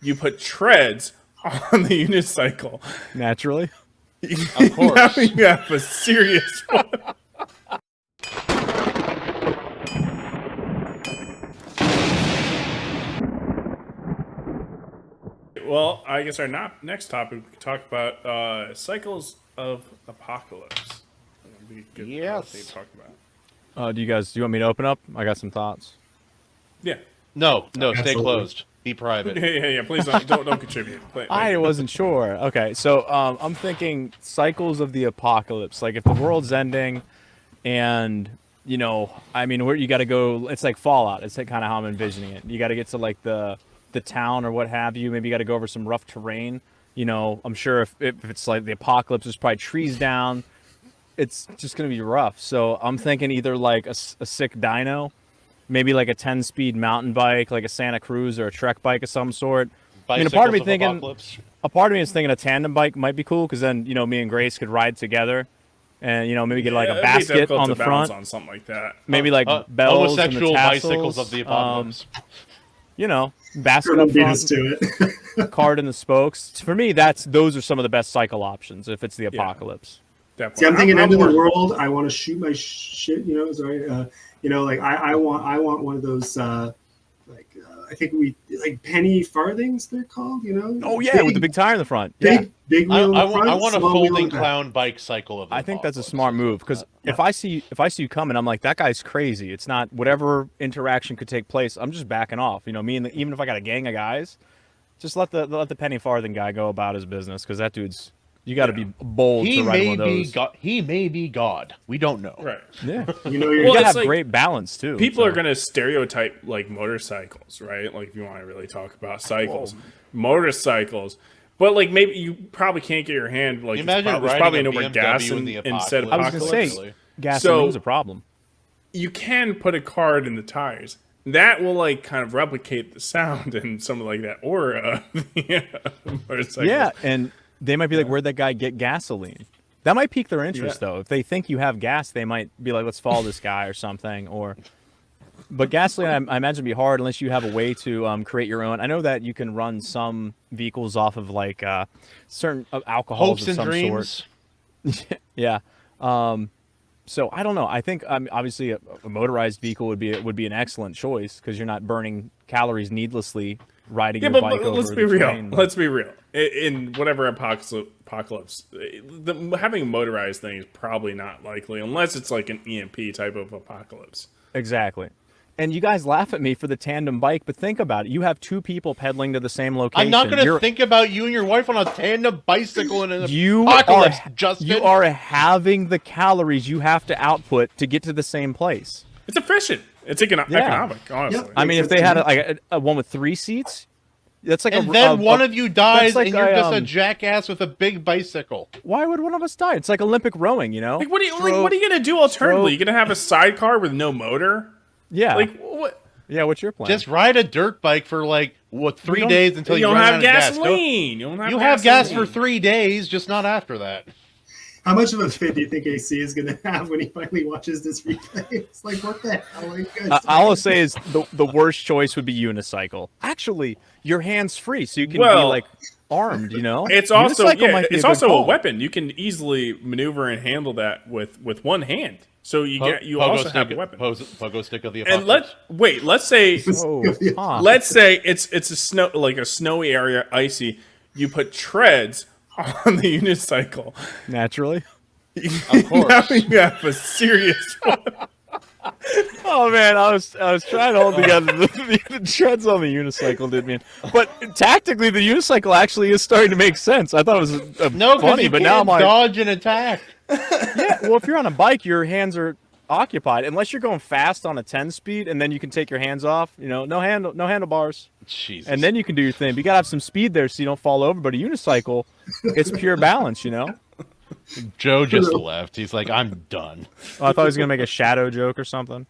you put treads on the unicycle. Naturally. Of course. Now you have a serious one. Well, I guess our next topic, we can talk about cycles of apocalypse. That'd be a good Yes. thing to talk about. Do you want me to open up? I got some thoughts. Yeah. No, stay Absolutely. closed. Be private. Yeah. Please don't contribute. I wasn't sure. Okay, so I'm thinking cycles of the apocalypse. Like if the world's ending, and I mean, where you got to go? It's like Fallout. It's like kind of how I'm envisioning it. You got to get to like the town or what have you. Maybe you got to go over some rough terrain. I'm sure if it's like the apocalypse, there's probably trees down. It's just gonna be rough. So I'm thinking either like a sick dyno, maybe like a 10-speed mountain bike, like a Santa Cruz or a Trek bike of some sort. I mean, a part of me is thinking a tandem bike might be cool because then me and Grace could ride together, and maybe get like a basket on the front, on something like that. maybe like bells and the homosexual tassels, bicycles of the apocalypse. basket Sure, up beat front, us to it. card in the spokes. For me, those are some of the best cycle options if it's the apocalypse. Definitely. See, I'm thinking end of the more- world. I want to shoot my shit. Sorry. Like I want one of those. I think like penny farthings. They're called. Oh yeah, with the big tire in the front. big Yeah. wheel in the I front. want a small wheel in folding the back. clown bike cycle of the I think that's a apocalypse. smart move because if I see you coming, I'm like, that guy's crazy. It's not whatever interaction could take place. I'm just backing off. Even if I got a gang of guys, just let the penny farthing guy go about his business because that dude's. You got to be bold He to ride may one of be those. God. He may be God. We don't know. Right. Yeah, You're you Well, gotta it's have like- great balance too. People so. are going to stereotype like motorcycles, right? Like if you want to really talk about cycles, motorcycles. But like maybe you probably can't get your hand like You imagine there's riding probably a nowhere BMW gas in the instead of I was apocalypse. gonna apocalypse. say gasoline's So- a problem. You can put a card in the tires. That will like kind of replicate the sound and something like that aura of the motorcycles. Yeah, and they might be like, where'd that guy get gasoline? That might pique their interest, though. If they think you have gas, they might be like, let's follow this guy or something. But gasoline, I imagine, would be hard unless you have a way to create your own. I know that you can run some vehicles off of like certain alcohols Hopes of and some dreams. sort. Yeah. So I don't know. I think obviously a motorized vehicle would be an excellent choice because you're not burning calories needlessly riding Yeah, your but bike over let's the be real. terrain. Let's be real. In whatever apocalypse, having a motorized thing is probably not likely unless it's like an EMP type of apocalypse. Exactly. And you guys laugh at me for the tandem bike, but think about it. You have two people pedaling to the same location. I'm not going to You're- think about you and your wife on a tandem bicycle in an you apocalypse, are, Justin. You are having the calories you have to output to get to the same place. It's efficient. It's economic, honestly. Yeah. I mean, if they had a one with 3 seats, that's like and a, then a- one a- of you dies, like and you're just a um, jackass with a big bicycle. Why would one of us die? It's like Olympic rowing, Like what are you gonna do alternatively? You gonna have a sidecar with no motor? Yeah. Like what? Yeah, what's your plan? Just ride a dirt bike for like 3 don't- days until You you don't run have out of gas. gasoline. You don't have You have gas gasoline. for 3 days, just not after that. How much of a fit do you think AC is going to have when he finally watches this replay? It's like, what the hell are you guys all I'll say is the worst choice would be unicycle. Actually, your hands free, so you can be Well, like armed. It's also Unicycle might be it's a good also a call. weapon. You can easily maneuver and handle that with one hand. So you Pogo also stick, have a weapon. Pogo stick of the And apocalypse. let's say Oh, huh. let's say it's a snowy area, icy. You put treads on the unicycle. Naturally. Of course. Now you have a serious one. Oh man, I was trying to hold together the treads on the unicycle, did man. But tactically, the unicycle actually is starting to make sense. I thought it was No, because funny, you but can't now I'm like, dodge and attack. yeah. Well, if you're on a bike, your hands are occupied unless you're going fast on a 10 speed, and then you can take your hands off. No handlebars, Jesus. and then you can do your thing. But you gotta have some speed there so you don't fall over. But a unicycle, it's pure balance. Joe just left. He's like, I'm done. Oh, I thought he was gonna make a shadow joke or something.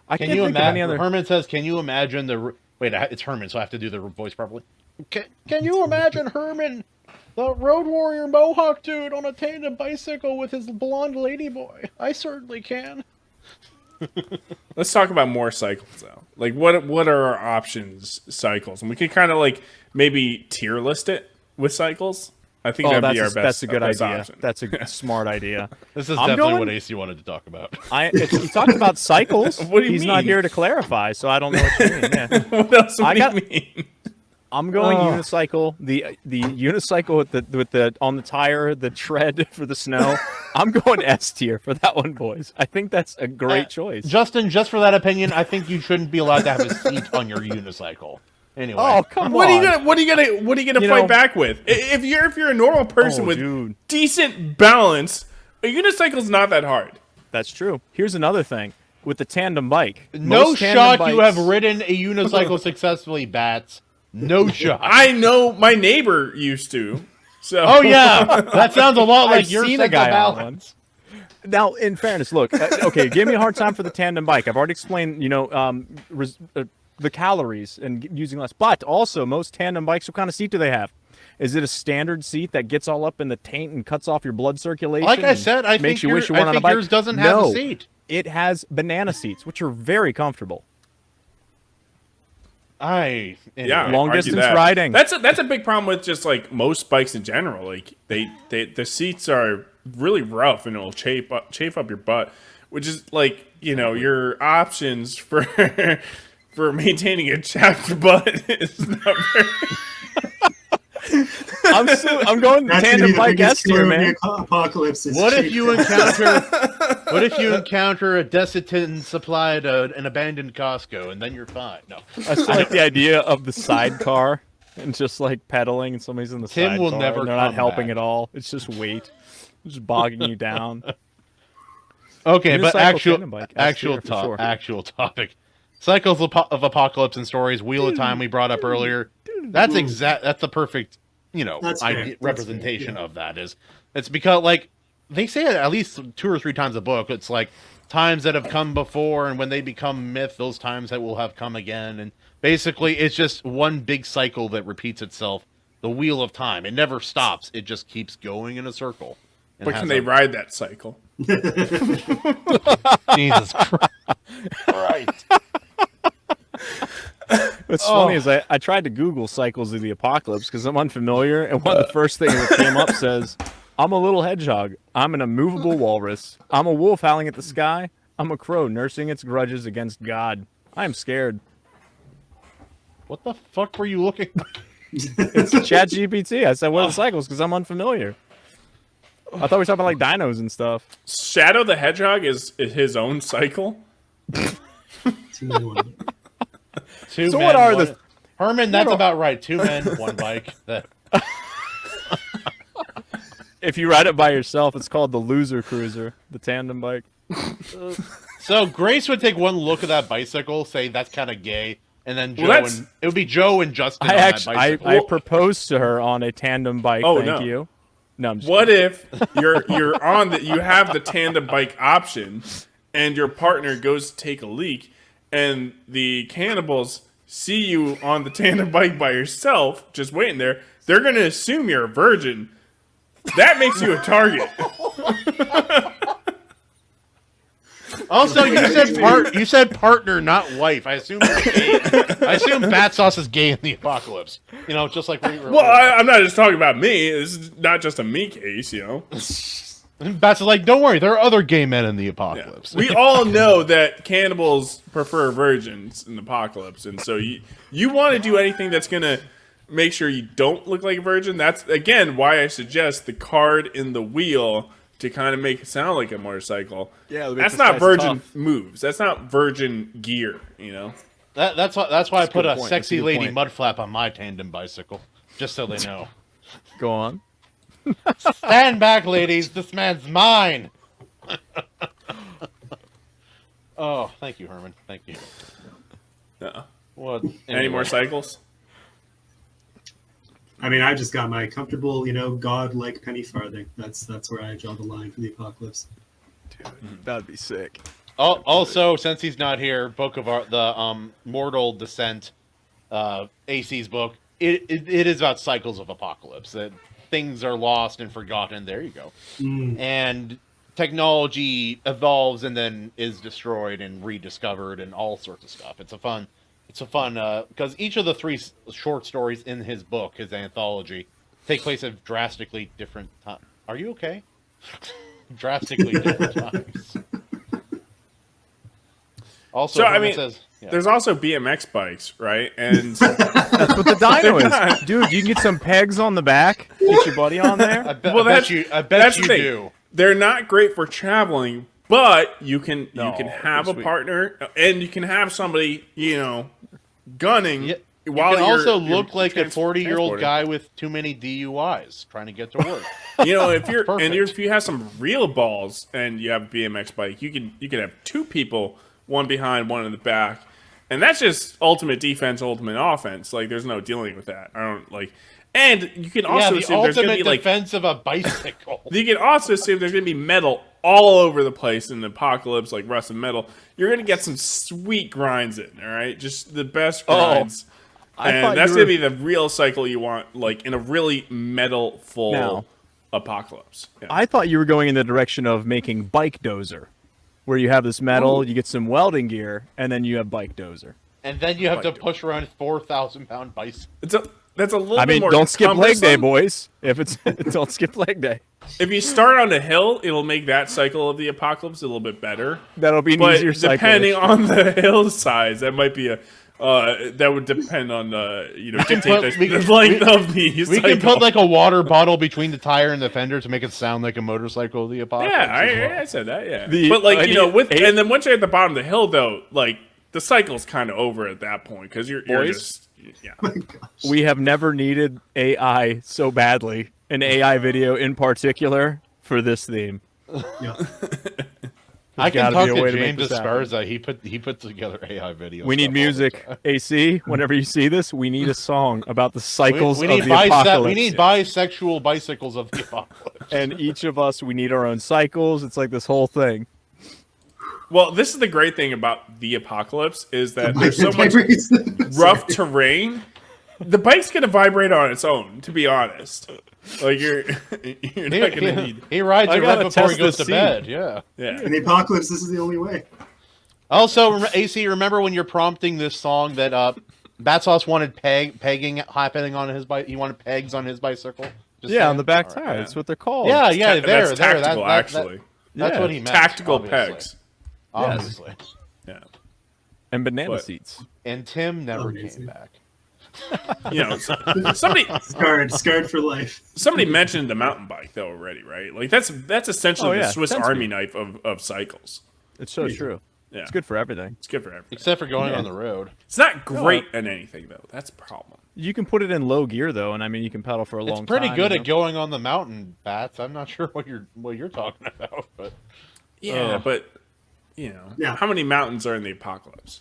I Can can't you think of any imagine? other. Herman says, "Can you imagine the?" Wait, it's Herman, so I have to do the voice properly. Can you imagine Herman, the Road Warrior Mohawk dude, on a tandem bicycle with his blonde ladyboy? I certainly can. Let's talk about more cycles though. Like what are our options cycles? And we could kind of like maybe tier list it with cycles. I think that'd be our best. That's a good best idea. option. That's a smart idea. This is I'm definitely going- what AC wanted to talk about. He talked about cycles. What do you He's not mean? here to clarify, so I don't know what you mean. Yeah. What else do I you got- mean? I'm going Oh. unicycle. The unicycle with the on the tire, the tread for the snow. I'm going S tier for that one, boys. I think that's a great choice. Justin, just for that opinion, I think you shouldn't be allowed to have a seat on your unicycle. Anyway. Oh, come What on. are you gonna You fight know- back with? If you're a normal person Oh, with dude. decent balance, a unicycle's not that hard. That's true. Here's another thing with the tandem bike. No Most tandem shot you bikes- have ridden a unicycle successfully, Bats. No shot. I know my neighbor used to. So Oh yeah, that sounds a lot like I've your seen a cycle guy on balance. Now, in fairness, look. Okay, give me a hard time for the tandem bike. I've already explained, the calories and using less. But also, most tandem bikes, what kind of seat do they have? Is it a standard seat that gets all up in the taint and cuts off your blood circulation? Like I and said, I makes think, you wish you weren't on a bike? yours doesn't have No, a seat. it has banana seats, which are very comfortable. Anyway. yeah, Long argue distance that. riding. That's a big problem with just like most bikes in general. Like the seats are really rough and it'll chafe up your butt, which is like your options for for maintaining a chapped butt is not very. I'm going That's gonna be tandem the bike biggest S tier, fear of man. the apocalypse. Is What if shape you that. encounter a Desitin supplied an abandoned Costco and then you're fine? No. I still like the idea of the sidecar and just like pedaling and somebody's in the Tim sidecar. will never and they're not come helping back. at all. It's just weight. Just bogging you down. Okay, but Unicycle tandem bike, S tier for sure. actual topic. Cycles of Apocalypse and Stories, Wheel of Time we brought up earlier. That's the perfect, That's fair. That's representation fair, yeah. of that is. It's because like they say it at least 2 or 3 times in the book. It's like times that have come before, and when they become myth, those times that will have come again. And basically, it's just one big cycle that repeats itself. The Wheel of Time. It never stops. It just keeps going in a circle. And But has can they a- ride that cycle? Jesus Christ. What's Oh. funny is I tried to Google Cycles of the Apocalypse because I'm unfamiliar, and one of the first things that came up says, I'm a little hedgehog. I'm an immovable walrus. I'm a wolf howling at the sky. I'm a crow nursing its grudges against God. I'm scared. What the fuck were you looking? It's ChatGPT. I said, what are the cycles? Because I'm unfamiliar. I thought we were talking about like dinos and stuff. Shadow the Hedgehog is his own cycle. Too many ones. Two So men, what are one- the- Herman, that's are- about right. 2 men, 1 bike. That If you ride it by yourself, it's called the Loser Cruiser, the tandem bike. So Grace would take one look at that bicycle, say that's kind of gay, and then Joe Well, that's- and it would be Joe and Justin I on actually, that bicycle. I proposed to her on a tandem bike. Oh, thank no. you. No, I'm just What if you're on that you have the tandem bike option and your partner goes to take a leak and the cannibals see you on the tandem bike by yourself just waiting there, they're going to assume you're a virgin. That makes you a target. Also, you said partner, not wife. I assume you're gay. I assume Bat Sauce is gay in the apocalypse. Just like we were. Well, I'm not just talking about me. This is not just a me case, Bats is like, don't worry, there are other gay men in the Yeah. apocalypse. We all know that cannibals prefer virgins in the apocalypse, and so you want to do anything that's gonna make sure you don't look like a virgin. That's again why I suggest the card in the wheel to kind of make it sound like a motorcycle. Yeah, it makes that's this not guy's virgin tough. moves. That's not virgin gear. That's why I put good a point. sexy That's a good lady point. mud flap on my tandem bicycle, just so they know. go on. Stand back, ladies. This man's mine. Oh, thank you, Herman. Thank you. What? Any more cycles? I mean, I just got my comfortable, god-like penny farthing. That's where I draw the line for the apocalypse. That'd be sick. Also, since he's not here, book of the Mortal Descent, AC's book. It is about cycles of apocalypse. That things are lost and forgotten. There you go. Mm. And technology evolves and then is destroyed and rediscovered and all sorts of stuff. It's a fun because each of the three short stories in his book, his anthology, take place at drastically different times. Are you okay? Drastically different times. Also, So, I Herman mean, says, yeah. There's also BMX bikes, right? And That's what the dyno is, dude. You can get some pegs on the back. Get your buddy on there. I bet, well, I that's- bet you. I bet that's you the thing. do. they're not great for traveling, but you can No, have they're a sweet. partner and you can have somebody, gunning Yeah, you while can you're also you're look like a 40-year-old transporting. guy with too many DUIs trying to get to work. If you're Perfect. if you have some real balls and you have a BMX bike, you can have two people, one behind, one in the back, and that's just ultimate defense, ultimate offense. Like there's no dealing with that. I don't like, and you can Yeah, also the assume there's gonna ultimate be like defense of a bicycle. you can also assume there's gonna be metal all over the place in the apocalypse, like rusted metal. You're gonna get some sweet grinds in, all right, just the best grinds. I thought And that's you gonna were- be the real cycle you want, like in a really metal full Now, apocalypse. Yeah. I thought you were going in the direction of making Bike Dozer, where you have this metal, you get some welding gear, and then you have Bike Dozer. And then you have to Bike push around 4,000-pound bicycle. That's a little I bit mean, more don't skip leg day, cumbersome. boys. If it's don't skip leg day. If you start on a hill, it'll make that cycle of the apocalypse a little bit better. That'll be an But easier cycle. depending on the hill size, that might be a that would depend on dictate put- we the can- length of the We cycle. can put like a water bottle between the tire and the fender to make it sound like a motorcycle of the apocalypse. yeah, as well. I said that, yeah. The- but like I need with 8 and then once you're at the bottom of the hill, though, like the cycle's kind of over at that point because you're Boys? just We have never needed AI so badly, an AI video in particular for this theme. Yeah. I can gotta talk be a to way to make James this happen. Esparza. He put together AI videos. We need music. AC, whenever you see this, we need a song about the cycles We need of the apocalypse. we need bisexual bicycles of the apocalypse. And each of us, we need our own cycles. It's like this whole thing. well. This is the great thing about the apocalypse is that there's so much Sorry. rough terrain. The bike's gonna vibrate on its own. To be honest, like you're not gonna need. He rides I it right gotta before he test goes this to scene. bed. Yeah. Yeah. In the apocalypse, this is the only way. Also, AC, remember when you're prompting this song that Bat Sauce wanted pegging happening on his bike? He wanted pegs on his bicycle. Just Yeah, on saying. the back All tire. right. That's what they're called. Yeah, yeah, That's there. tactical, actually. That's Yeah. what he meant. Tactical obviously. pegs. Obviously. Yeah. And banana What? seats. And Tim never Amazing. came back. Somebody Scarred for life. mentioned the mountain bike though already, right? Like that's essentially Oh, the yeah, Swiss tends Army to. knife of cycles. It's so true. Yeah. It's good for everything. It's good for everything. Except for going Yeah. on the road. It's not great at anything though. That's a problem. You can put it in low gear though, and I mean you can pedal for a It's long pretty time. good you at going on the mountain, Bats. I'm not sure what you're talking about, but Yeah, but Yeah. how many mountains are in the apocalypse?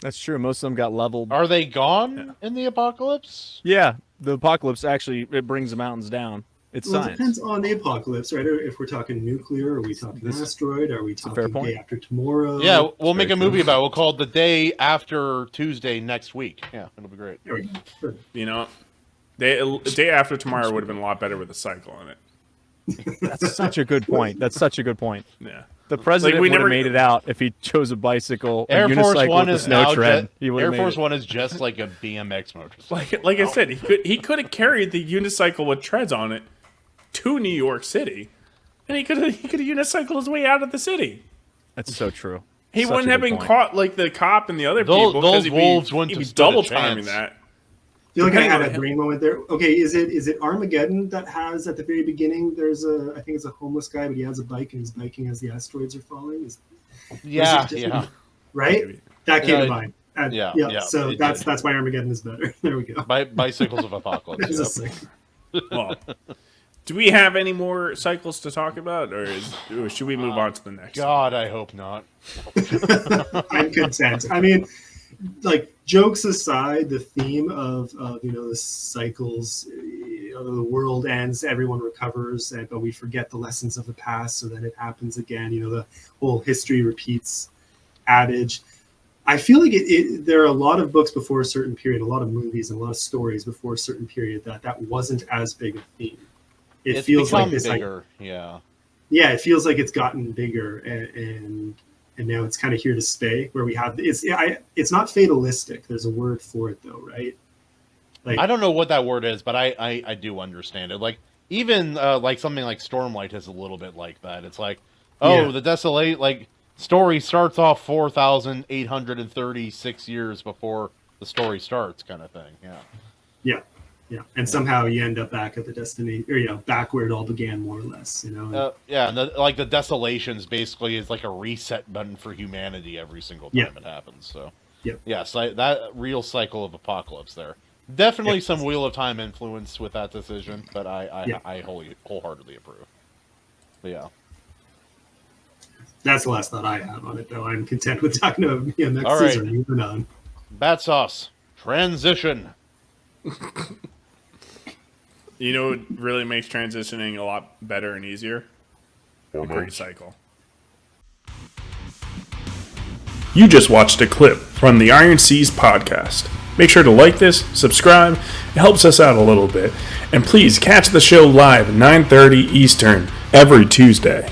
That's true. Most of them got leveled. are they gone in the apocalypse? Yeah, the apocalypse actually it brings the mountains down. It's Well, it science. depends on the apocalypse, right? If we're talking nuclear, are we talking asteroid? Are we a fair talking point. day after tomorrow? Yeah, we'll make a very true. movie about it. We'll call it The Day After Tuesday next week. Yeah, it'll be great. There we go. Perfect. Day after tomorrow would have been a lot better with a cycle on it. That's such a good point. That's such a good point. Yeah. The president we would have never- made it out if he chose a bicycle, a Air Force unicycle One with a is snow now tread. He would Air have made Force it. One is just like a BMX motorcycle. Like I said, he could have carried the unicycle with treads on it to New York City, and he could have unicycled his way out of the city. That's so true. He Such wouldn't a have good been point. caught like the cop and the other Those- people because those wolves wouldn't he'd be have stood a double timing chance. that. I feel like I Depending had on a the- brain moment there. Okay, is it Armageddon that has at the very beginning? I think it's a homeless guy, but he has a bike and he's biking as the asteroids are falling. Yeah, just- yeah. Right? Maybe. That came Yeah, to mind. yeah, So it that's did. that's why Armageddon is better. There we go. Bicycles of This Apocalypse. is Yep. sick. Well, do we have any more cycles to talk about, or should we move on to the next? God, I hope not. I'm content. I mean, like jokes aside, the theme of the cycles, the world ends, everyone recovers, but we forget the lessons of the past, so then it happens again. The whole history repeats adage. I feel like there are a lot of books before a certain period, a lot of movies, and a lot of stories before a certain period that wasn't as big a theme. It It's feels like become this. bigger. Yeah. yeah, it feels like it's gotten bigger, and now it's kind of here to stay. Where we have it's not fatalistic. There's a word for it though, right? Like I don't know what that word is, but I do understand it. Like even like something like Stormlight is a little bit like that. It's like, oh, Yeah. the Desolate like story starts off 4,836 years before the story starts, kind of thing. Yeah. yeah, and somehow you end up back at the destiny, or back where it all began, more or less. Yeah, and like the Desolations basically is like a reset button for humanity every single time it happens. So, Yep. yes, that real cycle of apocalypse there. Definitely Yep. some Wheel of Time influence with that decision, but I Yeah. wholeheartedly approve. But yeah. That's the last thought I have on it, though. I'm content with talking about BMX All right. or moving on. Bat Sauce, transition. You know what really makes transitioning a lot better and easier? A great cycle. You just watched a clip from the Iron Seas podcast. Make sure to like this, subscribe, it helps us out a little bit. And please catch the show live at 9:30 Eastern every Tuesday.